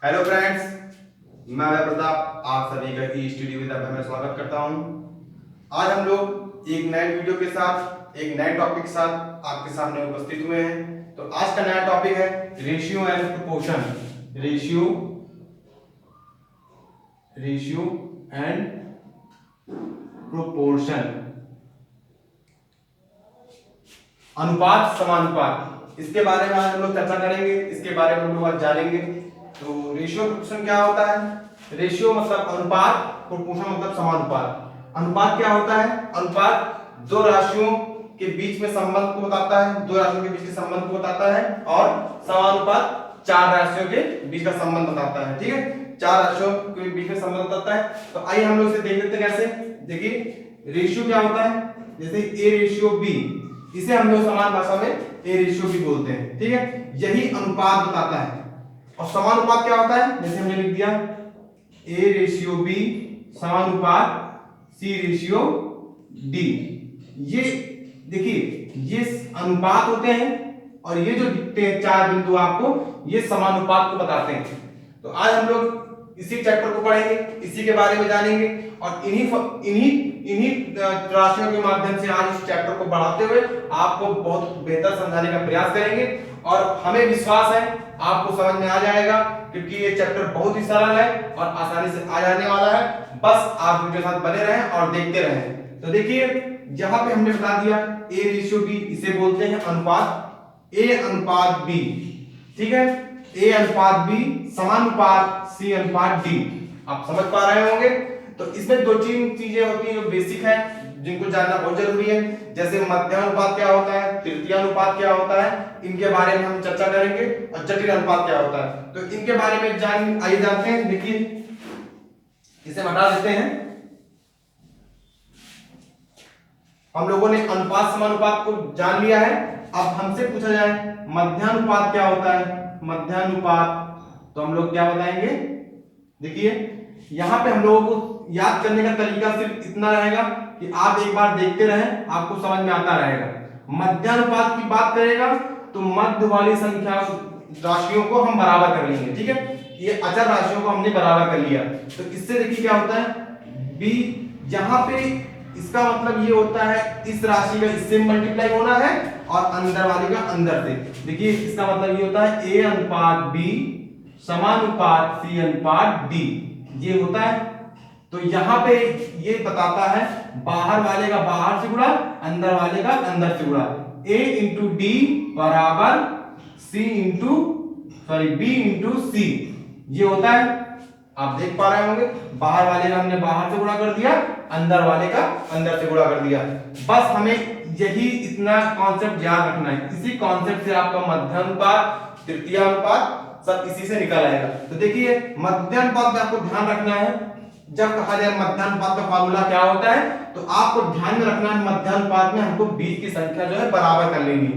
Hello friends, मैं अभय प्रताप आप सभी का ई स्टूडियो विद अभय में स्वागत करता हूं। आज हम लोग एक नए वीडियो के साथ एक नए टॉपिक के साथ आपके सामने उपस्थित हुए हैं। तो आज का नया टॉपिक है ratio and proportion. Ratio and proportion, अनुपात समानुपात, इसके बारे में आज हम लोग चर्चा करेंगे। इसके बारे में हम लोग आज जानेंगे। तो रेशियो प्रोपोर्शन क्या होता है? रेशियो मतलब अनुपात, प्रोपोर्शन मतलब समानुपात। अनुपात क्या होता है? अनुपात दो राशियों के बीच में संबंध को बताता है, दो राशियों के बीच के संबंध को बताता है। और समानुपात चार राशियों के बीच का संबंध बताता है। ठीक है, चार राशियों के बीच में संबंध बताता है। तो आइए हम लोग इसे देख लेते हैं कैसे। देखिए रेशियो क्या होता है, जैसे ए रेशियो बी, इसे हम लोग समान भाषा में ए रेशियो बी बोलते हैं। ठीक है, यही अनुपात बताता है। और समानुपात क्या होता है, जैसे हमने लिख दिया ए रेशियो बी समानुपात सी रेशियो डी। ये देखिए ये अनुपात होते हैं और ये जो दिखते हैं चार बिंदु आपको, ये समानुपात को बताते हैं। तो आज हम लोग इसी चैप्टर को पढ़ेंगे, इसी के बारे में जानेंगे और इन्हीं राशियों के माध्यम से आज इस चैप्टर को बढ़ाते हुए आपको बहुत बेहतर समझाने का प्रयास करेंगे। और हमें विश्वास है आपको समझ में आ जाएगा, क्योंकि ये चैप्टर बहुत ही सरल है और आसानी से आ जाने वाला है। बस आप वीडियो के साथ बने रहें और देखते रहें। तो देखिए यहाँ पे हमने बता दिया ए रेशियो बी, इसे बोलते हैं अनुपात ए अनुपात बी। ठीक है, ए अनुपात बी समानुपात सी अनुपात डी। आप समझ पा रहे होंगे। तो इसमें दो तीन चीजें होती हैं जो बेसिक है, जिनको जानना बहुत जरूरी है। जैसे मध्यानुपात क्या होता है, तृतीय अनुपात क्या होता है, इनके बारे में हम चर्चा करेंगे। और जटिल अनुपात क्या होता है, तो इनके बारे में आइए जानते हैं। देखिए इसे हटा देते हैं। हम लोगों ने अनुपात समानुपात को जान लिया है। अब हमसे पूछा जाए मध्यानुपात क्या होता है, मध्यानुपात, तो हम लोग क्या बताएंगे। देखिए यहाँ पे हम लोगों को याद करने का तरीका सिर्फ इतना रहेगा कि आप एक बार देखते रहें, आपको समझ में आता रहेगा। मध्यानुपात की बात करेगा तो मध्य वाली संख्या राशियों को हम बराबर कर लेंगे। ठीक है, ये अचर राशियों को हमने बराबर कर लिया। तो इससे देखिए क्या होता है, बी यहाँ पे इसका मतलब ये होता है इस राशि का इससे मल्टीप्लाई होना है और अंदर वाली का अंदर से। देखिए इसका मतलब ये होता है ए अनुपात बी समानुपात सी अनुपात डी, ये होता है। तो यहाँ पे ये बताता है बाहर वाले का बाहर से गुणा, अंदर वाले का अंदर से गुणा। a इंटू डी बराबर बी इंटू सी, ये होता है। आप देख पा रहे होंगे, बाहर वाले का हमने बाहर से गुणा कर दिया, अंदर वाले का अंदर से गुणा कर दिया। बस हमें यही इतना कॉन्सेप्ट याद रखना है। इसी कॉन्सेप्ट से आपका मध्यानुपात, तृतीय अनुपात सब इसी से निकल आएगा। तो देखिए मध्यानुपात में आपको ध्यान रखना है, जब कहा जाए मध्यानुपात का फार्मूला क्या होता है, तो आपको ध्यान में रखना है मध्यानुपात में हमको बीच की संख्या जो है बराबर कर लेनी।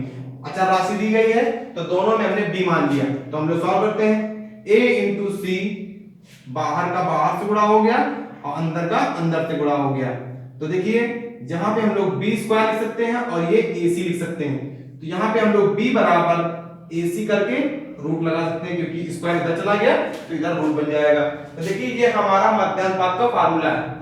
अच्छा राशि दी गई है तो दोनों में हमने बी मान लिया। तो हम लोग सॉल्व करते हैं। a इंटू सी, बाहर का बाहर से गुणा हो गया और अंदर का अंदर से गुणा हो गया। तो देखिए जहां पे हम लोग बी स्क्वायर लिख सकते हैं और ये ए सी लिख सकते हैं। तो यहाँ पे हम लोग बी बराबर ए सी करके रूट लगा सकते हैं, क्योंकि स्क्वायर इधर चला गया तो इधर रूट बन जाएगा। तो देखिए ये हमारा मध्यानुपात का फार्मूला है।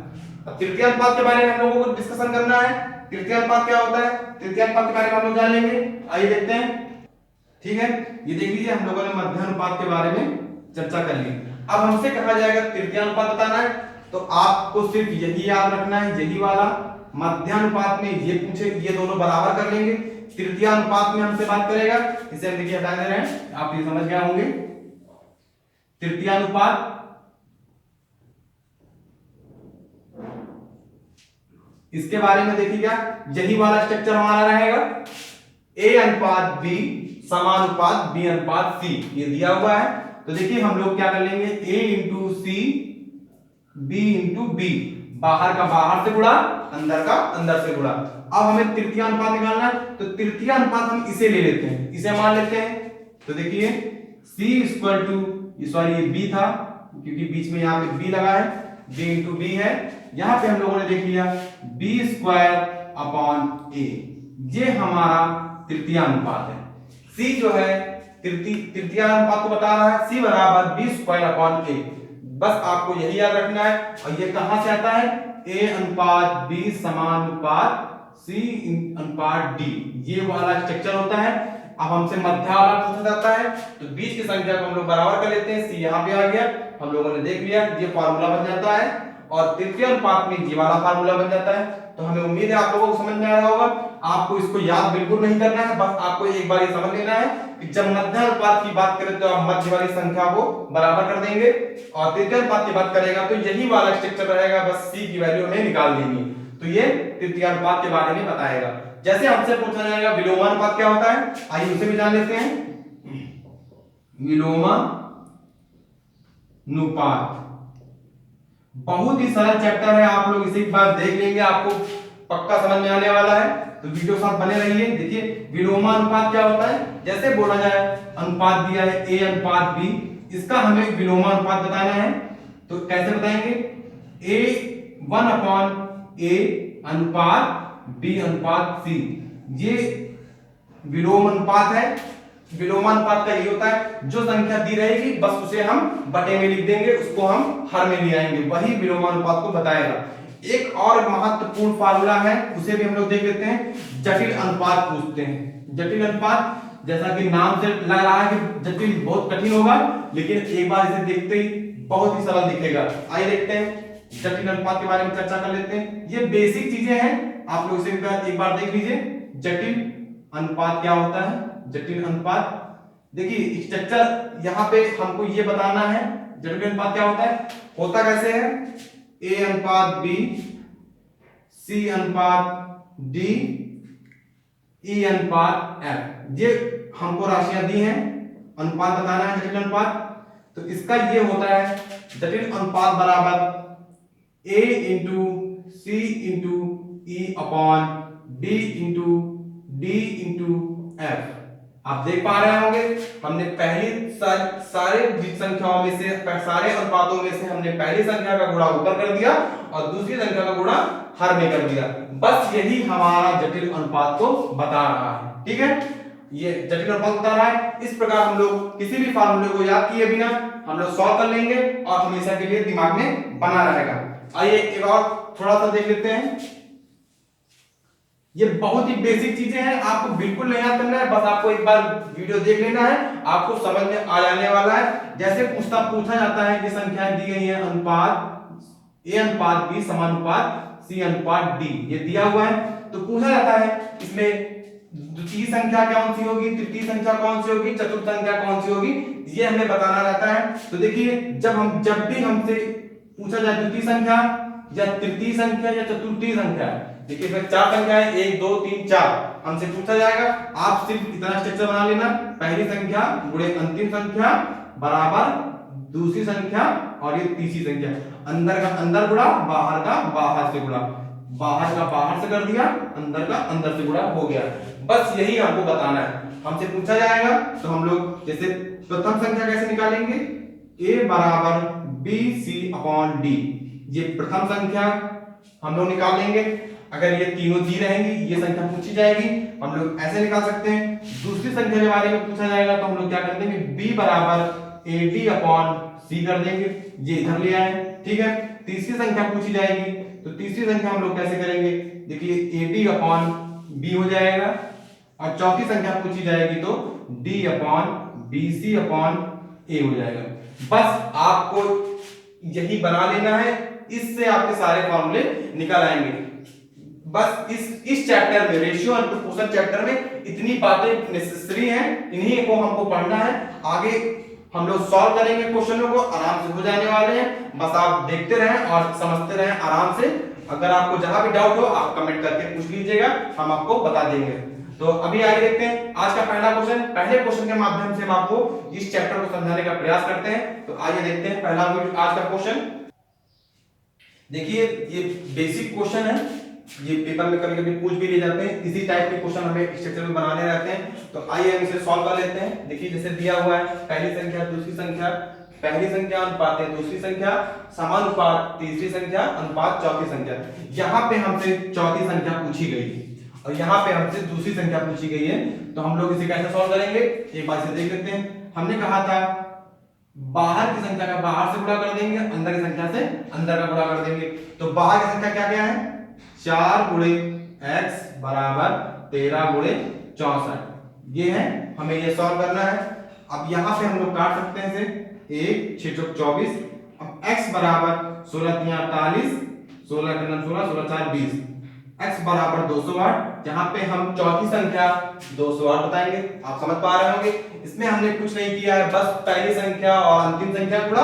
अब तृतीय अनुपात के बारे में हम लोगों को डिस्कशन करना है। तृतीय अनुपात क्या होता है, तृतीय अनुपात के बारे में हम लोग जान लेंगे। आइए देखते हैं। ठीक है, ये देख लीजिए हम लोगों ने मध्यानुपात के बारे में चर्चा कर ली। अब हमसे कहा जाएगा तृतीय अनुपात बताना है, तो आपको सिर्फ यही याद रखना है, यही वाला। मध्यानुपात में ये पूछे, ये दोनों बराबर कर लेंगे। तृतीय अनुपात में हमसे बात करेगा, इसे हम देखिए हटा दे रहे हैं, आप ये समझ गए होंगे। तृतीय अनुपात इसके बारे में देखिएगा, यही वाला स्ट्रक्चर हमारा रहेगा। ए अनुपात बी समानुपात बी अनुपात सी, ये दिया हुआ है। तो देखिए हम लोग क्या कर लेंगे, A into C B into B, बाहर का बाहर से गुणा, अंदर का अंदर से गुणा। अब हमें तृतीय अनुपात निकालना है, तो तृतीय अनुपात हम इसे ले लेते हैं, इसे मान लेते हैं। तो देखिए c इक्वल टू, सॉरी ये b था क्योंकि बीच में यहाँ पे b लगा है, b इंटू बी है। यहाँ पे हम लोगों ने देख लिया b स्क्वायर अपॉन a, ये हमारा तृतीय अनुपात है। c जो है तृतीय अनुपात को बता रहा है, c बराबर b स्क्वायर अपॉन a। बस आपको यही याद रखना है। और ये कहां से आता है, a अनुपात b समानुपात c अनुपात d, ये वाला स्ट्रक्चर होता है। अब हमसे मध्य वाला पूछा जाता है, तो बीच की संख्या को हम लोग बराबर कर लेते हैं, c यहाँ पे आ गया, हम लोगों ने देख लिया, ये फार्मूला बन जाता है। और तृतीय अनुपात में ये वाला फार्मूला बन जाता है। तो हमें उम्मीद है आप लोगों को समझ में आ रहा होगा। आपको इसको याद बिल्कुल नहीं करना है, बस आपको एक बार ये समझ लेना है कि जब मध्य अनुपात की बात करें तो आप मध्य वाली संख्या को बराबर कर देंगे, और तृतीय अनुपात की बात करेगा तो यही वाला स्ट्रक्चर रहेगा, बस c की वैल्यू हमें निकाल देनी है। तो ये तृतीय अनुपात के बारे में बताएगा। जैसे हमसे पूछा जाएगा विलोमानुपात क्या होता है, आइए उसे भी जान लेते हैं। विलोमानुपात बहुत ही सरल चैप्टर है, आप लोग इसे एक बार देख लेंगे, आपको पक्का समझ में आने वाला है। तो वीडियो साथ बने रहिए। देखिए विलोमानुपात क्या होता है, जैसे बोला जाए अनुपात दिया है a अनुपात b, इसका हमें विलोमानुपात बताना है। तो कैसे बताएंगे, a 1 अपॉन a अनुपात b अनुपात c, ये विलोम अनुपात है। विलोमानुपात का ये होता है, जो संख्या दी रहेगी बस उसे हम बटे में लिख देंगे, उसको हम हर में ले आएंगे, वही विलोमानुपात को बताएगा। एक और महत्वपूर्ण फार्मूला है, उसे भी हम लोग देख लेते हैं। जटिल अनुपात पूछते हैं। जटिल अनुपात, जैसा कि नाम से लग रहा है कि जटिल बहुत कठिन होगा, लेकिन एक बार इसे देखते ही बहुत ही सरल दिखेगा। आइए देखते हैं, जटिल अनुपात के बारे में चर्चा कर लेते हैं। ये बेसिक चीजें हैं, आप लोग इसे एक बार देख लीजिए। जटिल अनुपात क्या होता है, जटिल अनुपात, देखिए स्ट्रक्चर यहाँ पे हमको ये बताना है। जटिल अनुपात क्या होता है, होता कैसे है, a अनुपात b, c अनुपात d, e अनुपात f, ये हमको राशियां दी हैं, अनुपात बताना है जटिल अनुपात। तो इसका ये होता है जटिल अनुपात बराबर a into c into e upon b into d into f। आप देख पा रहे होंगे, हमने पहली सारे संख्याओं में से, सारे अनुपातों में से हमने पहली संख्या का गुणा ऊपर कर दिया और दूसरी संख्या का गुणा हर में कर दिया। बस यही हमारा जटिल अनुपात को बता रहा है। ठीक है, ये जटिल अनुपात बता रहा है। इस प्रकार हम लोग किसी भी फार्मूले को याद किए बिना हम लोग सॉल्व कर लेंगे और हमेशा के लिए दिमाग में बना रहेगा। आइए एक और थोड़ा सा देख लेते हैं। ये बहुत ही बेसिक चीजें हैं, आपको बिल्कुल नहीं याद करना है, बस आपको एक बार वीडियो देख लेना है, आपको समझ में आ जाने वाला है। जैसे पूछा जाता है कि संख्याएं दी गई हैं, अनुपात a अनुपात b समानुपात c अनुपात d, ये दिया हुआ है। तो पूछा जाता है इसमें द्वितीय संख्या कौन सी होगी, तृतीय संख्या कौन सी होगी, चतुर्थ संख्या कौन सी होगी, ये हमें बताना रहता है। तो देखिए जब भी हमसे पूछा जाए द्वितीय संख्या या तृतीय संख्या या चतुर्थी संख्या, देखिए फिर चार संख्या है, 1 2 3 4, हमसे पूछा जाएगा, आप सिर्फ इतना स्ट्रक्चर बना लेना, पहली संख्या गुणे अंतिम संख्या बराबर दूसरी संख्या और ये तीसरी संख्या, अंदर का अंदर गुणा बाहर का बाहर से गुणा, बाहर का बाहर से कर दिया, अंदर का अंदर से गुणा हो गया। बस यही हमको बताना है। हमसे पूछा जाएगा तो हम लोग जैसे प्रथम संख्या कैसे निकालेंगे, a बराबर bc अपॉन d, ये प्रथम संख्या हम लोग निकालेंगे। अगर ये तीनों दी रहेंगी, ये संख्या पूछी जाएगी, हम लोग ऐसे निकाल सकते हैं। दूसरी संख्या के बारे में पूछा जाएगा तो हम लोग क्या कर देंगे, b बराबर ad अपॉन c कर देंगे, ये इधर ले आए। ठीक है, तीसरी संख्या पूछी जाएगी तो तीसरी संख्या हम लोग कैसे करेंगे, देखिए ad अपॉन b हो जाएगा, और चौथी संख्या पूछी जाएगी तो d upon bc upon a हो जाएगा। बस आपको यही बना लेना है, इससे आपके सारे फॉर्मूले निकल आएंगे। बस इस चैप्टर में, रेशियो एंड प्रोपोर्शन चैप्टर में इतनी बातें नेसेसरी हैं, इन्हीं को हमको पढ़ना है। आगे हम लोग सॉल्व करेंगे क्वेश्चनों को, आराम से हो जाने वाले हैं। बस आप देखते रहें और समझते रहें आराम से। अगर आपको जहां भी डाउट हो आप कमेंट करके पूछ लीजिएगा, हम आपको बता देंगे। तो अभी आइए देखते हैं आज का पहला क्वेश्चन। पहले क्वेश्चन के माध्यम से हम आपको इस चैप्टर को समझाने का प्रयास करते हैं। तो आइए देखते हैं पहला आज का क्वेश्चन। देखिए ये बेसिक क्वेश्चन है, ये पेपर में कभी कभी पूछ भी ले जाते हैं, इसी टाइप के क्वेश्चन हमें स्ट्रक्चर में बनाने रहते हैं। तो आइए हम इसे सॉल्व कर लेते हैं। देखिए जैसे दिया हुआ है, पहली संख्या दूसरी संख्या, पहली संख्या अनुपात है दूसरी संख्या, समानुपात तीसरी संख्या, अनुपात चौथी संख्या। यहाँ पे हमसे चौथी संख्या पूछी गई और यहाँ पे हमसे दूसरी संख्या पूछी गई है, तो हम लोग इसे कैसे सॉल्व करेंगे एक बार से देख लेते हैं। हमने कहा था बाहर की संख्या का बाहर से गुणा कर देंगे, अंदर की संख्या से अंदर का गुणा कर देंगे। तो बाहर की संख्या क्या क्या है, 4 गुणे x बराबर 13 गुणे 64, ये है, हमें ये सॉल्व करना है। अब यहाँ पे हम लोग काट सकते हैं इसे, 1 6 चौक 24। अब x बराबर 16 3 48, 16 3 16, 16 4 20, x बराबर 208। यहाँ पे हम चौथी संख्या 208 बताएंगे। आप समझ पा रहे होंगे, इसमें हमने कुछ नहीं किया है, बस पहली संख्या और अंतिम संख्या गुणा,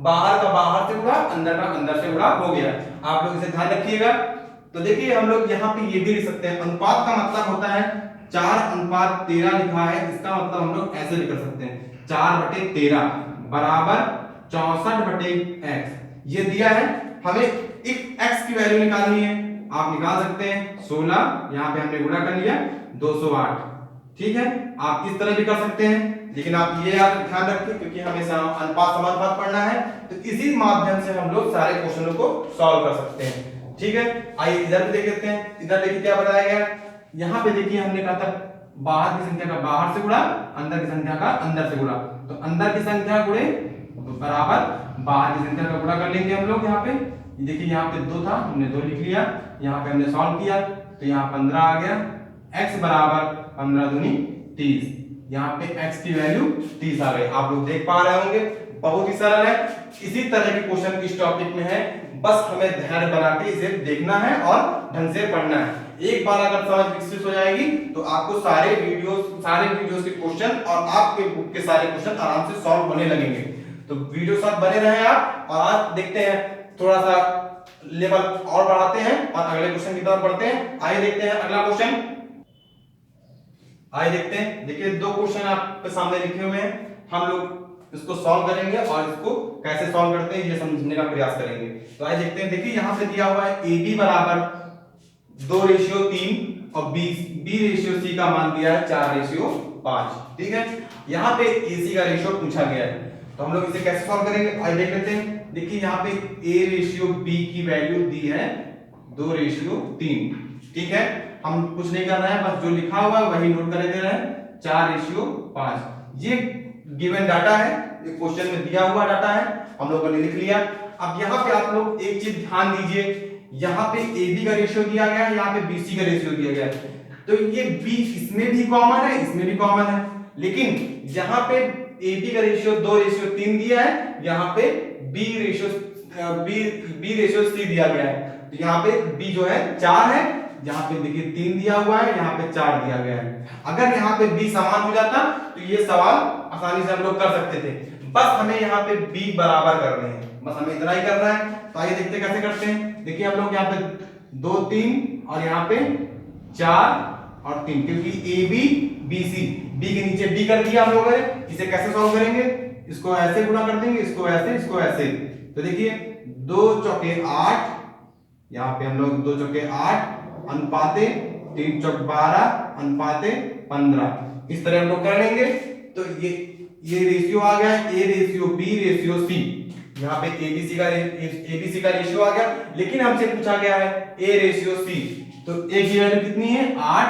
बाहर का बाहर से गुणा, अंदर का अंदर से गुणा हो गया। आप लोग इसे ध्यान रखिएगा। तो देखिए हम लोग यहाँ पे ये भी लिख सकते हैं, अनुपात का मतलब होता है 4:13 लिखा है, इसका मतलब हम लोग ऐसे लिख सकते हैं 4/13 बराबर 64/x। ये दिया है, हमें एक x की वैल्यू निकालनी है, आप निकाल सकते हैं 16, यहाँ पे हमने गुणा कर लिया 208। ठीक है, आप इस तरह भी कर सकते हैं, लेकिन आप ये याद ध्यान रखिए क्योंकि हमें अनुपात समानुपात पढ़ना है, तो इसी माध्यम से हम लोग सारे क्वेश्चनों को सॉल्व कर सकते हैं। ठीक है, आइए इधर भी देख लेते हैं। इधर देखिए क्या बताया गया, यहाँ पे देखिए हमने कहा था बाहर की संख्या का बाहर से गुणा, अंदर की संख्या का अंदर से गुणा। तो अंदर की संख्या गुणे बराबर बाहर की संख्या का गुणा कर लेंगे हम लोग। यहाँ पे देखिए यहाँ पे 2 था, हमने 2 लिख लिया, यहाँ पे हमने सॉल्व किया तो यहाँ 15 आ गया। x बराबर 15 दूनी 30, यहाँ पे x की वैल्यू 30 आ गई। आप लोग देख पा रहे होंगे, बहुत ही सरल है। इसी तरह के क्वेश्चन इस टॉपिक में है, बस हमें ध्यान बना के इसे देखना है और ढंग से पढ़ना है। एक बार अगर समझ विकसित हो जाएगी तो आपको सारे वीडियोस के क्वेश्चन और आपके बुक के सारे क्वेश्चन आराम से सॉल्व होने लगेंगे। तो वीडियो साथ बने रहें आप, और आज देखते हैं थोड़ा सा लेवल और बढ़ाते हैं और अगले क्वेश्चन की तरफ बढ़ते हैं। आइए देखते हैं अगला क्वेश्चन। आइए देखते हैं, देखिए 2 क्वेश्चन आपके सामने लिखे हुए हैं, हम लोग इसको सॉल्व करेंगे और इसको कैसे सॉल्व करते हैं ये समझने का प्रयास करेंगे। तो आइए देखते हैं। देखिए यहाँ पे दिया हुआ है AB बराबर 2:3 और B/C का मान दिया है 4:5। ठीक है, यहाँ पे AC का रेशियो पूछा गया है, तो हम लोग इसे कैसे सॉल्व करेंगे आइए देख लेते हैं। देखिए यहाँ पे A/B की वैल्यू दी है 2:3। ठीक है, हम कुछ नहीं कर रहे हैं, बस जो लिखा हुआ है वही नोट कर दे रहे हैं 4:5। ये गिवन डाटा है, ये क्वेश्चन में दिया हुआ डाटा है, हम लोगों ने लिख लिया। अब यहाँ पे आप लोग एक चीज ध्यान दीजिए, यहाँ पे AB का रेशियो दिया गया है, यहाँ पे BC का रेशियो दिया गया है, तो ये B इसमें भी कॉमन है, इसमें भी कॉमन है, लेकिन यहाँ पे AB का रेशियो 2:3 दिया है, यहाँ पे B/C दिया गया है, तो यहाँ पे B जो है 4 है, यहाँ पे देखिए 3 दिया हुआ है, यहाँ पे 4 दिया गया है। अगर यहाँ पे B समान हो जाता तो ये सवाल आसानी से हम लोग कर सकते थे, बस हमें यहाँ पे B बराबर करने हैं, बस हमें इतना ही करना है। तो आइए देखते कैसे करते हैं। देखिए हम लोग यहाँ पे 2 3 और यहाँ पे 4 और 3, क्योंकि AB BC, B के नीचे B कर दिया हम लोगों ने। इसे कैसे सॉल्व करेंगे, इसको ऐसे गुणा कर देंगे, इसको ऐसे, इसको ऐसे। तो देखिए 2 चौके 8, यहाँ पे हम लोग 2 चौके 8 अनुपाते 3 चौक 12 अनुपाते 15, इस तरह हम लोग कर लेंगे। तो ये रेशियो आ गया है A/B/C। यहाँ पे ABC का रेशियो आ गया, लेकिन हमसे पूछा गया है A/C, तो A की वैल्यू कितनी है 8,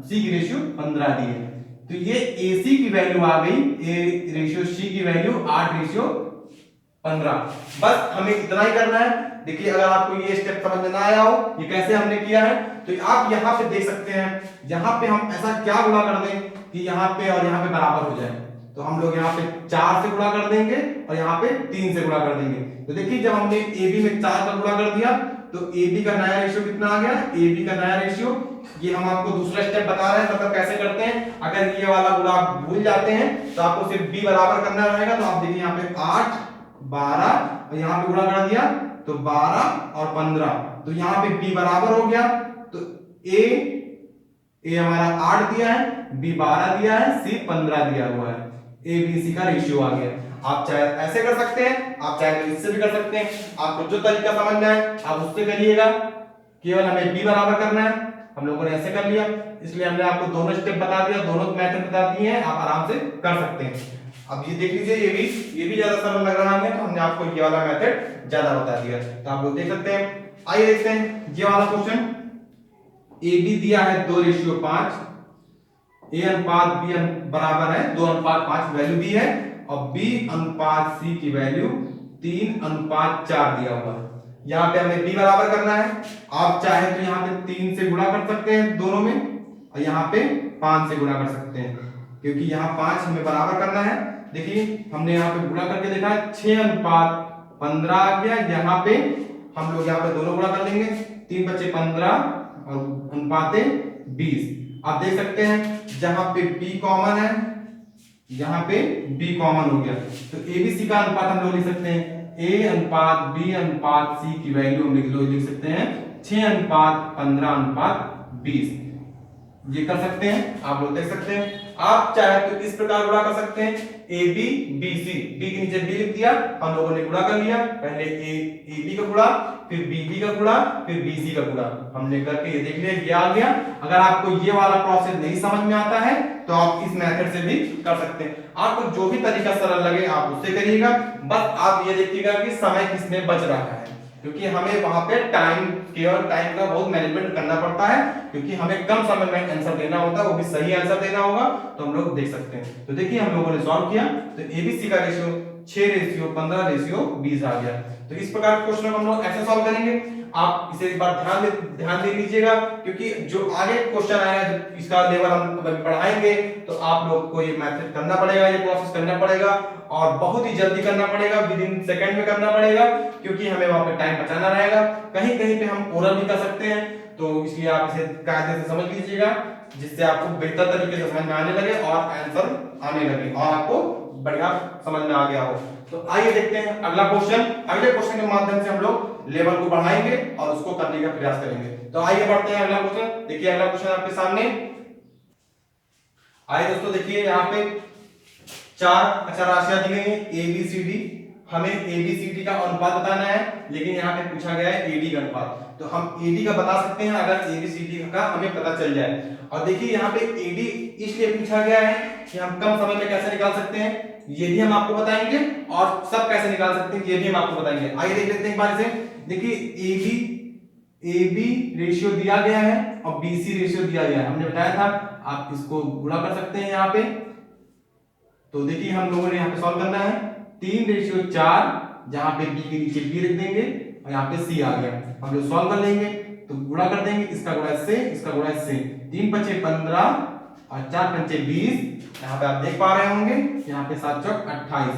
C की रेशियो 15 दी है, तो ये AC की वैल्यू आ गई A/C की वैल्यू 8:15। बस हमें इतना ही करना है। देखिए अगर आपको ये स्टेप समझ में ना आया हो ये कैसे हमने किया है, तो आप यहाँ पे देख सकते हैं, यहाँ पे हम ऐसा क्या गुणा कर दें कि यहाँ पे और यहाँ पे बराबर हो जाए। तो हम लोग यहाँ पे 4 से गुणा कर देंगे और यहाँ पे 3 से गुणा कर देंगे। तो देखिए जब हमने AB में 4 का गुणा कर दिया तो AB का नया रेशियो कितना आ गया, AB का नया रेशियो, ये हम आपको दूसरा स्टेप बता रहे हैं, मतलब कैसे करते हैं। अगर ये वाला गुणा आप भूल जाते हैं तो आपको सिर्फ B बराबर करना रहेगा। तो आप देखिए यहाँ पे 8 12 और यहाँ पे गुणा कर दिया तो 12 और 15, तो यहाँ पे B बराबर हो गया। तो A हमारा 8 दिया है, B 12 दिया है, C 15 दिया हुआ है, ABC का रेशियो आ गया। आप चाहे ऐसे कर सकते हैं, आप चाहे तो इससे भी कर सकते हैं, आपको जो तरीका समझ में आए आप उससे करिएगा। केवल हमें B बराबर करना है, हम लोगों ने ऐसे कर लिया, इसलिए हमने आपको दोनों स्टेप बता दिया, दोनों मेथड बता दिए हैं, आप आराम से कर सकते हैं। अब ये देख लीजिए, ये भी ज्यादा सरल लग रहा है, तो हमने आपको ये वाला मेथड ज्यादा बता दिया, तो आप लोग देख सकते हैं। आइए देखते हैं ये वाला क्वेश्चन। ए बी दिया है 2:5, ए अनुपात बी बराबर है 2:5 वैल्यू दी है, और बी अनुपात सी की वैल्यू 3:4 दिया हुआ है। यहाँ पे हमें बी बराबर करना है। आप चाहे तो यहाँ पे 3 से गुणा कर सकते हैं दोनों में, और यहाँ पे 5 से गुणा कर सकते हैं, क्योंकि यहाँ 5 हमें बराबर करना है। देखिए हमने यहाँ पे गुणा करके देखा है, 6:15 आ गया। यहाँ पे हम लोग यहाँ पे दोनों गुणा कर लेंगे, 3 बचे 15 और अनुपाते 20। आप देख सकते हैं जहां पे b कॉमन है, यहाँ पे b कॉमन हो गया, तो abc का अनुपात हम लोग लिख सकते हैं a अनुपात b अनुपात c की वैल्यू हम लिख सकते हैं 6:15:20। ये कर सकते हैं, आप लोग देख सकते हैं। आप चाहे तो इस प्रकार गुणा कर सकते हैं, A B B C, B के नीचे बी लिख दिया, हम लोगों ने गुणा कर लिया, पहले ए बी का गुणा, फिर बी बी का गुणा, फिर बी सी का गुणा हमने करके ये देख लिया, ये आ गया। अगर आपको ये वाला प्रोसेस नहीं समझ में आता है तो आप इस मेथड से भी कर सकते हैं। आपको जो भी तरीका सरल लगे आप उससे करिएगा, बस आप ये देखिएगा कि समय किसमें बच रहा है, क्योंकि हमें वहां पे टाइम का बहुत मैनेजमेंट करना पड़ता है, क्योंकि हमें कम समय में आंसर देना होता है, वो भी सही आंसर देना होगा, तो हम लोग देख सकते हैं। तो देखिए हम लोगों ने सॉल्व किया, तो एबीसी का रेशियो 6:15:20 आ गया। तो इस प्रकार के क्वेश्चन को हम लोग ऐसे सॉल्व करेंगे। आप इसे एक बार ध्यान दे लीजिएगा, क्योंकि जो आगे क्वेश्चन आएगा इसका लेवल हम पढ़ाएंगे, तो आप लोग को ये मेथड करना पड़ेगा, ये प्रोसेस करना पड़ेगा, और बहुत ही जल्दी करना पड़ेगा, विद इन सेकंड में करना पड़ेगा, क्योंकि हमें वहां पे टाइम बचाना रहेगा। कहीं कहीं पे हम ओरल भी कर सकते हैं, तो इसलिए आप इसे कायदे से समझ लीजिएगा, जिससे आपको बेहतर तरीके से समझ में आने लगे और आंसर आने लगे और आपको बढ़िया समझ में आ गया हो। तो आइए देखते हैं अगला क्वेश्चन। अगले क्वेश्चन के माध्यम से हम लोग लेवल को बढ़ाएंगे और उसको करने का प्रयास करेंगे। तो आइए बढ़ते हैं अगला क्वेश्चन। देखिए अगला क्वेश्चन आपके सामने। आइए दोस्तों देखिए, यहाँ पे 4 अचर राशियां दी गई हैं ए बी सी डी। हमें ए बी सी डी का अनुपात बताना है, लेकिन यहाँ पे पूछा गया है ए डी का अनुपात। तो हम ए डी का बता सकते हैं अगर ए बी सी डी का हमें पता चल जाए। और देखिए यहाँ पे ए डी इसलिए पूछा गया है कि हम कम समय में कैसे निकाल सकते हैं, ये भी हम आपको बताएंगे, और सब कैसे निकाल सकते हैं ये भी हम आपको बताएंगे। आइए देख लेते हैं एक बार इसे। देखिए ए बी रेशियो दिया गया है और बी सी रेशियो दिया गया है, हमने बताया था। आप इसको गुणा कर सकते हैं यहाँ पे। तो देखिए हम लोगों ने यहाँ पे सॉल्व करना है 3:4, जहां पे बी के नीचे बी रख देंगे और यहाँ पे सी आ गया। हम लोग सॉल्व कर लेंगे, तो गुणा कर देंगे, इसका गुणा इससे, इसका गुणा इससे, 3 × 5 = 15 और 4 × 5 = 20। यहाँ पे आप देख पा रहे होंगे, यहाँ पे 7 × 4 = 28।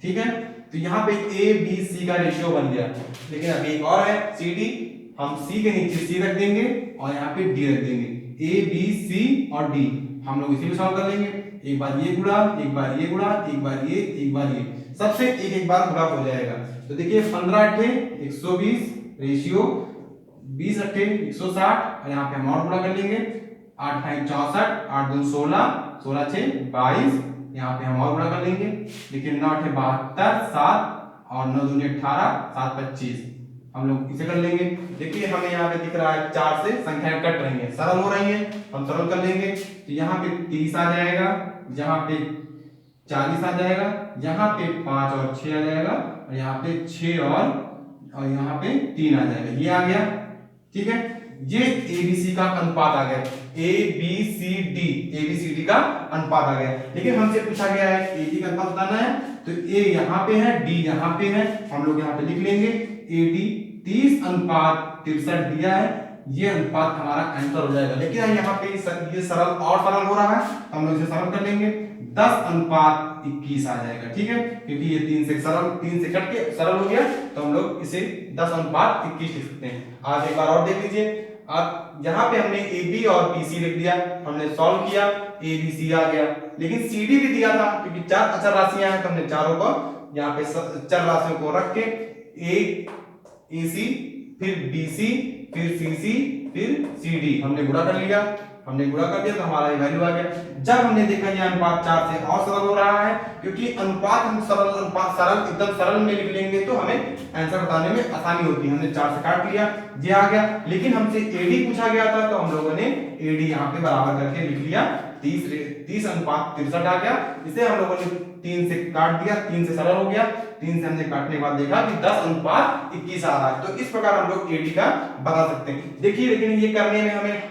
ठीक है, तो यहाँ पे ए बी सी का रेशियो बन गया। लेकिन अभी एक और है सी डी, हम सी के नीचे सी रख देंगे और यहाँ पे डी रख देंगे। ए बी सी और डी हम लोग इसी में सॉल्व कर लेंगे। एक बार ये गुणा, एक बार ये गुणा, एक बार ये, एक बार ये, सबसे एक बार गुणा हो जाएगा। तो देखिए 15 × 8 = 120 रेशियो, 20 × 8 = 160, और यहाँ पे हम और गुणा कर लेंगे, 8 × 5 = 64, 8 × 2 = 16, 16 × 6 = 22, यहाँ पे हम और गुणा कर लेंगे। देखिए 9 × 8 = 72, 7, और 9 × 2 = 18, 7 × 25, हम लोग इसे कर लेंगे। देखिए हमें यहाँ पे दिख रहा है 4 से संख्याएं कट रही हैं, सरल हो रही हैं, हम सरल कर लेंगे। तो यहाँ पे 30 आ जाएगा, यहाँ पे 40 आ जाएगा, यहाँ पे 5 और 6 आ जाएगा, और यहाँ पे 6 और यहाँ पे 3 आ जाएगा। ये आ गया। ठीक है, ये एबीसी का अनुपात आ गया, A B C D, ABCD का अनुपात आ गया। लेकिन हमसे पूछा गया है एडी का अनुपात बताना है, तो ए यहाँ पे है, डी यहाँ पे है, हम लोग यहाँ पे लिख लेंगे एडी 30:63 दिया है, ये अनुपात हमारा आंसर हो जाएगा। लेकिन यहाँ पे ये सरल और सरल हो रहा है, हम लोग इसे सरल कर लेंगे, 10:21 आ जाएगा। ठीक है, क्योंकि ये 3 से कट के सरल हो गया, तो हम लोग इसे 10:21 लिख सकते हैं। आज एक बार और देख लीजिए। अब यहाँ पे हमने ए बी और बी सी लिख दिया, हमने सॉल्व किया, ए बी सी आ गया। लेकिन सी डी भी दिया था, क्योंकि 4 अचर राशियां हैं, तो हमने चारों को यहाँ पे चर राशियों को रख के ए सी, फिर बी सी, फिर सी सी, फिर सी डी हमने गुणा कर लिया, तो हमारा ये वैल्यू आ गया। जब हमने देखा ये अनुपात 4 से और सरल हो रहा है, क्योंकि अनुपात हम सरल एकदम सरल में लिख लेंगे तो हमें आंसर बताने में आसानी होती है। हमने 4 से काट लिया, ये आ गया। लेकिन हमसे एडी पूछा गया था, तो हम लोगों ने एडी यहाँ पे बराबर करके लिख लिया, 30:63 आ गया। इसे हम लोगों ने 3 से काट दिया, 3 से सरल हो गया, 3 से हमने काटने के बाद देखा कि 10:21 आ रहा है। तो इस प्रकार हम लोग एडी का बता सकते हैं। देखिए लेकिन ये करने में हमें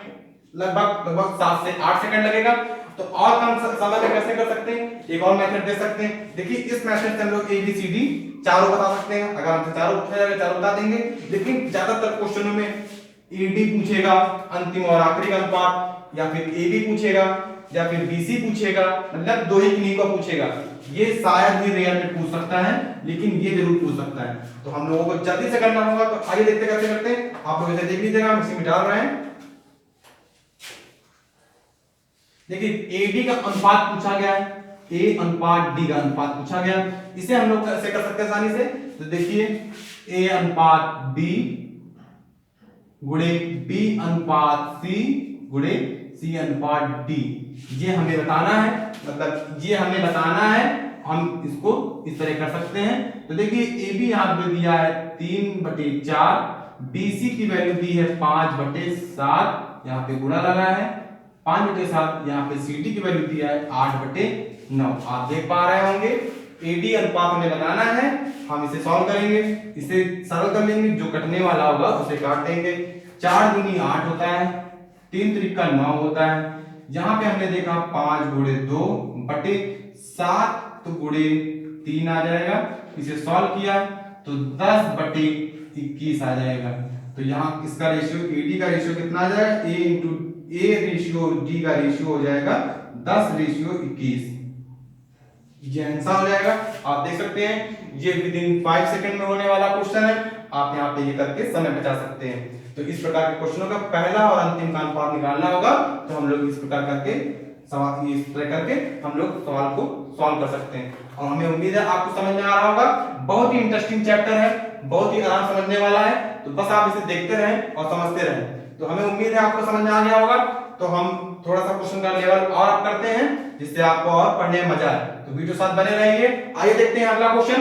लगभग 7 से 8 सेकंड लगेगा। तो और कम समय में कैसे कर सकते हैं, एक और मेथड दे सकते हैं। देखिए इस मेथड से हम लोग ABCD चारों बता सकते हैं। अगर हमसे चारों पूछा जाएगा चारों बता देंगे। लेकिन ज्यादातर क्वेश्चनों में AD पूछेगा अंतिम और आखिरी का अनुपात, या फिर AB पूछेगा, या फिर BC पूछेगा, मतलब दो ही किन्हीं को पूछेगा। ये शायद ही रेयर में पूछ सकता है, लेकिन ये जरूर पूछ सकता है। तो हम लोगों को जल्दी से करना होगा। तो आइए देखते कैसे करते हैं। आप लोग इसे देख लीजिएगा, हम इसी में डाल रहे हैं। देखिए AD का अनुपात पूछा गया है, A/D का अनुपात पूछा गया। इसे हम लोग कैसे कर सकते हैं आसानी से। तो देखिए A/B गुणे B/C गुणे C/D, ये हमें बताना है, मतलब ये हमें बताना है। हम इसको इस तरह कर सकते हैं। तो देखिए AB यहां पे दिया है 3/4, BC की वैल्यू दी है 5/7, यहाँ पे गुणा लगा है 5/7, यहाँ पे CD की वैल्यू दिया है 8/9। आप देख पा रहे होंगे AD अनुपात हमें बताना है। हम इसे सॉल्व करेंगे, इसे सरल कर लेंगे, जो कटने वाला होगा उसे काट देंगे। 4 दूनी 8 होता है, 3 त्रिका 9 होता है। यहाँ पे हमने देखा 5/2/7 तो गुणे 3 आ जाएगा। इसे सॉल्व किया तो 10/21 आ जाएगा। तो यहाँ इसका रेशियो AD का रेशियो कितना आ जाएगा, A रेशियो D का रेशियो हो जाएगा 10:21। ये आंसर हो जाएगा। आप देख सकते हैं ये विदिन 5 सेकंड में होने वाला क्वेश्चन है। आप यहाँ पे ये करके समय बचा सकते हैं। तो इस प्रकार के क्वेश्चनों का पहला और अंतिम का अनुपात निकालना होगा। तो हम लोग इस प्रकार करके सवाल इस तरह करके हम लोग सवाल को सॉल्व कर सकते हैं। और हमें उम्मीद है आपको समझ में आ रहा होगा। बहुत ही इंटरेस्टिंग चैप्टर है, बहुत ही आराम समझने वाला है। तो बस आप इसे देखते रहें और समझते रहें। तो हमें उम्मीद है आपको समझ में आ गया होगा। तो हम थोड़ा सा क्वेश्चन का लेवल और अप करते हैं, जिससे आपको और पढ़ने में मजा आए। तो वीडियो साथ बने रहिए। आइए देखते हैं अगला क्वेश्चन।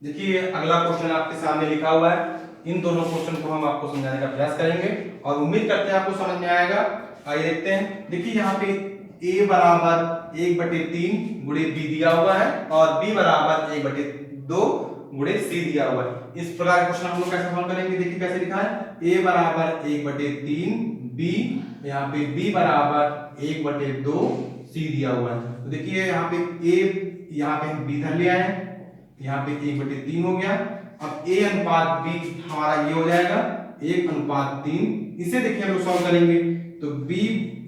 देखिए अगला क्वेश्चन आपके सामने लिखा हुआ है। इन दोनों क्वेश्चन को हम आपको समझाने का प्रयास करेंगे और उम्मीद करते हैं आपको समझ में आएगा। आइए देखते हैं। देखिए यहाँ पे A बराबर 1/3 गुणे B दिया हुआ है और B बराबर 1/2 गुणे C दिया हुआ है। इस प्रकार का क्वेश्चन हम लोग कैसे सॉल्व करेंगे। देखिए कैसे लिखा है, A बराबर 1/3 B, यहाँ पे B बराबर 1/2 C दिया हुआ है। तो देखिए यहाँ पे A, यहाँ पे हम B धर लिया है, यहाँ पे 1/3 हो गया। अब A अनुपात B हमारा ये हो जाएगा 1/3। इसे देखिए हम लोग सॉल्व करेंगे तो B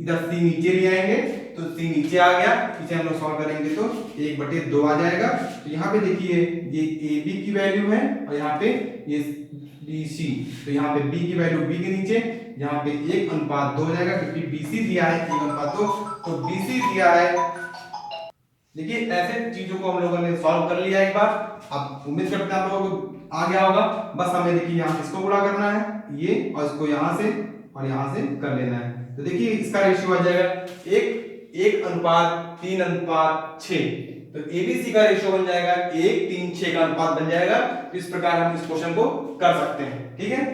इधर C नीचे ले आएंगे तो C नीचे आ गया। इसे हम लोग सॉल्व करेंगे तो 1/2 आ जाएगा। तो यहाँ पे देखिए ये AB की वैल्यू है और यहाँ पे ये BC, तो यहाँ पे B की वैल्यू B के नीचे, यहाँ पे 1/2 हो जाएगा क्योंकि BC दिया है 1/2। तो BC दिया है। देखिए ऐसे चीजों को हम लोगों ने सॉल्व कर लिया एक बार। अब उम्मीद करते हैं आप लोगों को आ गया होगा। बस हमें देखिए यहाँ इसको गुणा करना है ये, और इसको यहाँ से और यहाँ से कर लेना है। तो देखिए इसका रेशियो आ जाएगा 1:3:6। तो ABC का रेशियो बन जाएगा 1:3:6 का अनुपात बन जाएगा। इस प्रकार हम इस क्वेश्चन को कर सकते हैं। ठीक है,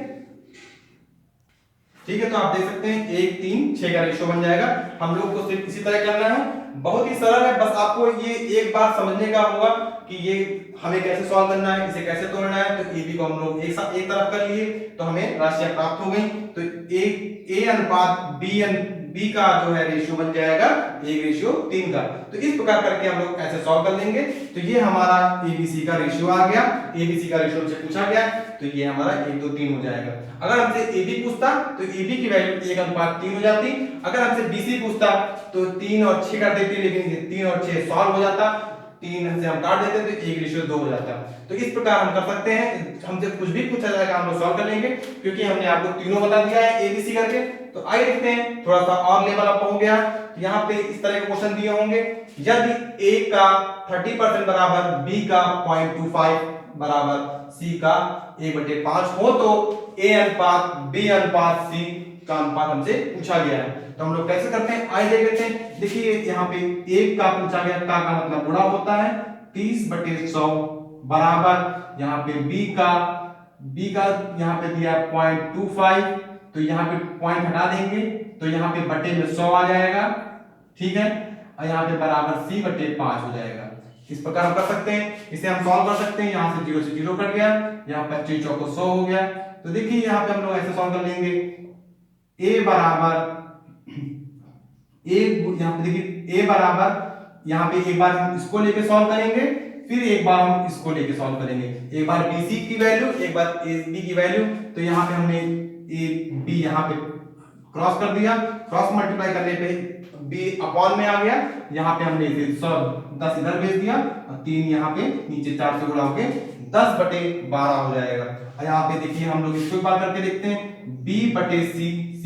ठीक है। तो आप देख सकते हैं 1:3:6 का रेशियो बन जाएगा। हम लोग को सिर्फ इसी तरह करना है, बहुत ही सरल है। बस आपको ये एक बार समझने का होगा कि ये हमें कैसे सॉल्व करना है, इसे कैसे तोड़ना है। तो AB को हम लोग एक साथ एक तरफ कर लिए तो हमें राशियां प्राप्त हो गई। तो A अनुपात B का जो है रेशियो बन जाएगा 1:3 का। तो इस प्रकार करके हम लोग ऐसे सॉल्व कर लेंगे। तो ये हमारा ABC का रेशियो आ गया। ABC का रेशियो से पूछा गया तो ये हमारा 1, 2, 3 हो जाएगा। अगर हमसे AB पूछता तो AB की वैल्यू 1:3 हो जाती। अगर हमसे BC पूछता तो 3 और 6 कर देते, लेकिन ये 3 और 6 सॉल्व हो जाता, 3 से हम काट देते तो 1:2 हो जाता। तो इस प्रकार हम कर सकते हैं। हमसे कुछ भी पूछा जाएगा हम लोग सॉल्व कर लेंगे, क्योंकि हमने आपको तीनों बता दिया है ABC करके। तो आइए देखते हैं, थोड़ा सा और लेवल अप हो गया। यहाँ पे इस तरह के क्वेश्चन दिए होंगे, यदि A का 30% बराबर B का 0.25 बराबर C का 1/5 हो तो A अनुपात B अनुपात C का अनुपात हमसे पूछा गया है। तो हम लोग कैसे करते हैं, आइए देख लेते हैं। देखिए यहाँ पे 1 का पूछा गया, का मतलब गुणा होता है 30/100 बराबर यहाँ पे B का यहाँ पे दिया 0.25, तो यहाँ पे पॉइंट हटा देंगे तो यहाँ पे बटे में 100 आ जाएगा, ठीक है, और यहाँ पे बराबर c बटे 5 हो जाएगा। इस प्रकार हम कर सकते हैं, इसे हम सॉल्व कर सकते हैं। यहाँ से 0 से 0 कट गया, यहाँ 25 चौको 100 हो गया। तो देखिए यहाँ पे हम लोग ऐसे सॉल्व कर लेंगे, a बराबर यहाँ पे देखिए a बराबर, यहाँ पे एक बार हम इसको लेके सॉल्व करेंगे, फिर एक बार हम इसको लेके सॉल्व करेंगे, एक बार BC की वैल्यू, एक बार AB की वैल्यू। तो यहाँ पे हमने AB यहाँ पे क्रॉस कर दिया, क्रॉस मल्टीप्लाई करने पे B अपॉन में आ गया, यहाँ पे हमने इसे 10 इधर भेज दिया और 3 यहाँ पे नीचे 4 से गुणा होके 10 बटे 12 हो जाएगा। और यहाँ पे देखिए हम लोग इसको एक बार करके देखते हैं, B बटे C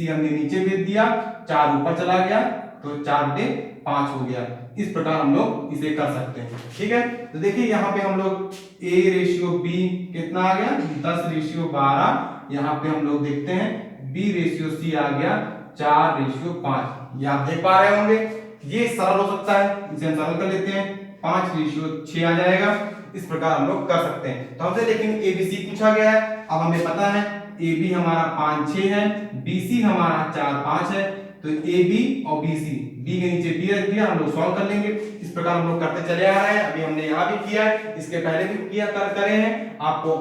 हमने नीचे भेज दिया, 4 ऊपर चला गया तो 4 बटे 5 हो गया। इस प्रकार हम लोग इसे कर सकते हैं, ठीक है। तो देखिए यहाँ पे हम लोग A रेशियो B कितना आ गया, 10 रेशियो 12। यहाँ पे हम लोग देखते हैं B रेशियो C आ गया 4 रेशियो 5। ये आप देख पा रहे होंगे, ये सरल हो सकता है, इसे हम सरल कर लेते हैं, 5 रेशियो 6 आ जाएगा। इस प्रकार हम लोग कर सकते हैं। तो हमसे लेकिन ABC पूछा गया है, अब हमें पता है AB हमारा 5 6 है, BC हमारा 4 5 है। तो AB और BC, B के नीचे B रख दिया, हम लोग सॉल्व कर लेंगे। इस प्रकार हम लोग करते चले आ रहे हैं, अभी हमने यहाँ भी किया है, इसके पहले भी किया करे हैं, आपको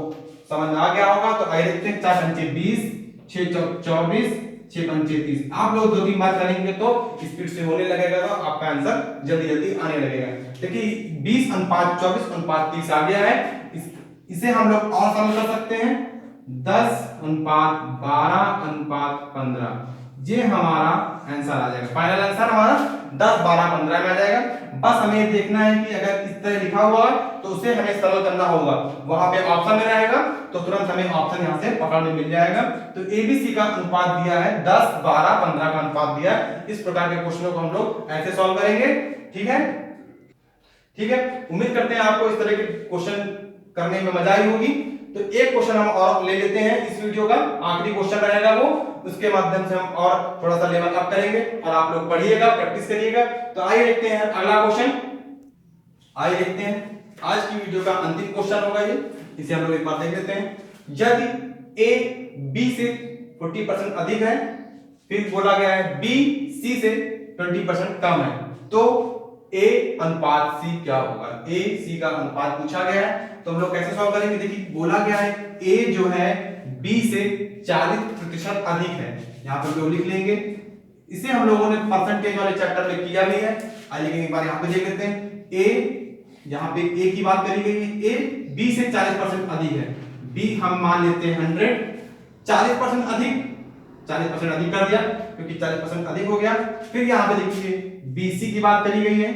समझ में आ गया होगा। तो आइए देखते हैं, 4 पंचे 20, 6 चौक 24, 6 पंचे 30। आप लोग 2-3 बार करेंगे तो स्पीड से होने लगेगा, तो आपका आंसर जल्दी जल्दी आने लगेगा। देखिए 20:24:30 आ गया है। इसे हम लोग और सरल कर सकते हैं, 10:12:15। ये हमारा आंसर आ जाएगा, फाइनल आंसर हमारा 10:12:15 में आ जाएगा। बस हमें देखना है कि अगर इस तरह लिखा हुआ है तो उसे हमें सरल करना होगा, वहां पे ऑप्शन में रहेगा तो तुरंत हमें ऑप्शन यहां से पकड़ने मिल जाएगा। तो ABC का अनुपात दिया है 10:12:15 का अनुपात दिया है। इस प्रकार के क्वेश्चनों को हम लोग ऐसे सॉल्व करेंगे, ठीक है, ठीक है। उम्मीद करते हैं आपको इस तरह के क्वेश्चन करने में मजा आई होगी। तो एक क्वेश्चन हम और ले लेते हैं, इस वीडियो का आखिरी क्वेश्चन रहेगा वो, उसके माध्यम से हम और थोड़ा सा लेवल अप करेंगे और आप लोग पढ़िएगा, प्रैक्टिस करिएगा। तो आइए देखते हैं अगला क्वेश्चन। आइए देखते हैं आज की वीडियो का अंतिम क्वेश्चन होगा ये, इसे हम लोग एक बार देख लेते हैं। यदि A B से 40% अधिक है, फिर बोला गया है B C से 20% कम है, तो A अनुपात C क्या होगा। A C का अनुपात पूछा गया है, तो हम लोग कैसे सॉल्व करेंगे। देखिए बोला गया है A जो है B से 40% अधिक है, यहाँ पर लोग लिख लेंगे। इसे हम लोगों ने परसेंटेज वाले चैप्टर में किया भी है, लेकिन एक बार यहाँ पे देख लेते हैं। A यहाँ पे A की बात करी गई है, A B से 40% अधिक है, B हम मान लेते हैं 100, 40% अधिक, 40% अधिक कर दिया क्योंकि 40% अधिक हो गया। फिर यहाँ पे देखिए BC की बात करी गई है,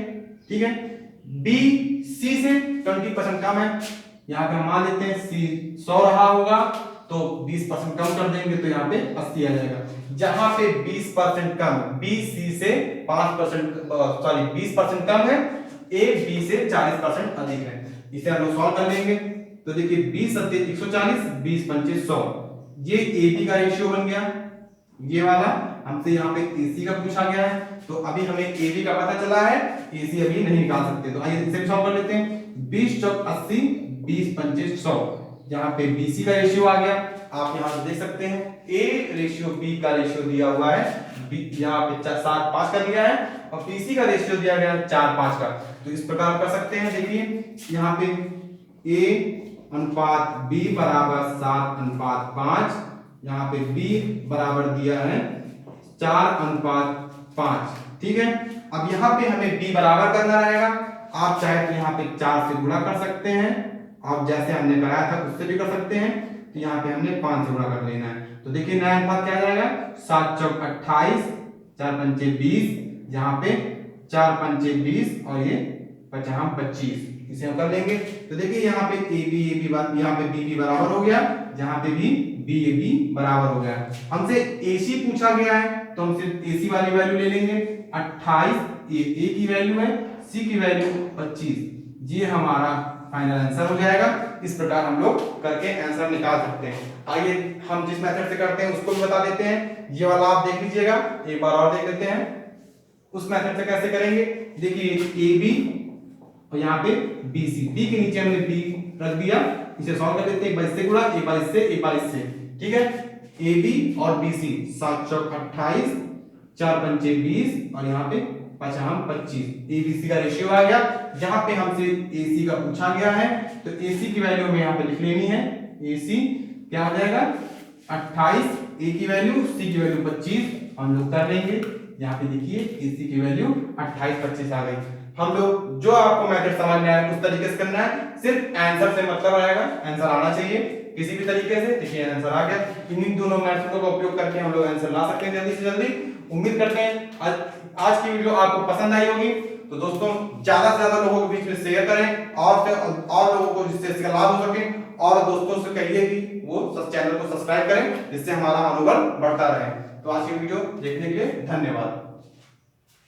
ठीक है, B C से 20% कम है, यहाँ पे हम मान लेते हैं C 100 रहा होगा तो 20% कम कर देंगे तो यहाँ पे 80 आ जाएगा। जहां पे 20% कम, B C से 20% कम है, A B से 40% अधिक है, इसे हम लोग सॉल्व कर लेंगे। तो देखिए 20 × 140, 20 पंचे 100, ये AB का रेशियो बन गया। ये वाला हमसे यहाँ पे AC का पूछा गया है, तो अभी हमें AB का पता चला है, AC अभी नहीं निकाल सकते। तो आइए इसे सॉल्व कर लेते हैं। 20 चौक 80, 20 पंचे 100, यहाँ पे BC का रेशियो आ गया। आप यहाँ से देख सकते हैं A रेशियो B का रेशियो दिया हुआ है, यहाँ पे 7:5 का दिया है और BC का रेशियो दिया गया 4:5 का। तो इस प्रकार कर सकते हैं। देखिए यहाँ पे A अनुपात B बराबर 7:5, यहाँ पे B बराबर दिया है 4:5, ठीक है। अब यहाँ पे हमें B बराबर करना रहेगा, आप चाहे तो यहाँ पे 4 से गुणा कर सकते हैं, आप जैसे हमने कराया था उससे भी कर सकते हैं। तो यहाँ पे हमने 5 से गुणा कर लेना है। तो देखिए नया अनुपात क्या आ जाएगा, 7 चौक 28, 4 पंचे 20, यहाँ पे 4 पंचे 20 और ये 25, इसे हम कर लेंगे। तो देखिए यहाँ पे यहाँ पे B बराबर हो गया, जहाँ पे भी B बराबर हो गया। हमसे AC पूछा गया है, तो हम सिर्फ AC वाली वैल्यू ले लेंगे, 28 A की वैल्यू है, C की वैल्यू 25, ये हमारा फाइनल आंसर हो जाएगा। इस प्रकार हम लोग करके आंसर निकाल सकते हैं। आइए हम जिस मेथड से करते हैं उसको भी बता देते हैं, ये वाला आप देख लीजिएगा, एक बार और देख लेते हैं उस मेथड से कैसे करेंगे। देखिए AB और यहाँ पे BC, B के नीचे हमने B रख दिया, इसे सॉल्व कर लेते हैं, एक बार इससे गुणा, एक बार इससे, एक बार इससे, ठीक है। AB और BC 7 चौक 28, 4 पंचे 20 और यहाँ पे 5 25 ABC का रेशियो आ गया। जहां पे हमसे AC का पूछा गया है तो AC की वैल्यू हमें यहाँ पे लिख लेनी है। AC क्या आ जाएगा 28, A की वैल्यू, C की वैल्यू 25, हम लोग कर लेंगे। यहाँ पे देखिए AC की वैल्यू 28 25 आ गई। हम लोग जो आपको मेथड समझ में आया उस तरीके से करना है, सिर्फ आंसर से मतलब रहेगा, आंसर आना चाहिए किसी भी तरीके से। देखिए आंसर आ गया। इन्हीं दोनों मेथडों का उपयोग करके हम लोग आंसर ला सकते हैं जल्दी से जल्दी। उम्मीद करते हैं आज की वीडियो आपको पसंद आई होगी। तो दोस्तों ज्यादा से ज्यादा लोगों के बीच में शेयर करें और लोगों को जिससे इसका लाभ हो सके, और दोस्तों से कहिए कि वो चैनल को सब्सक्राइब करें जिससे हमारा मनोबल बढ़ता रहे। तो आज की वीडियो देखने के लिए धन्यवाद।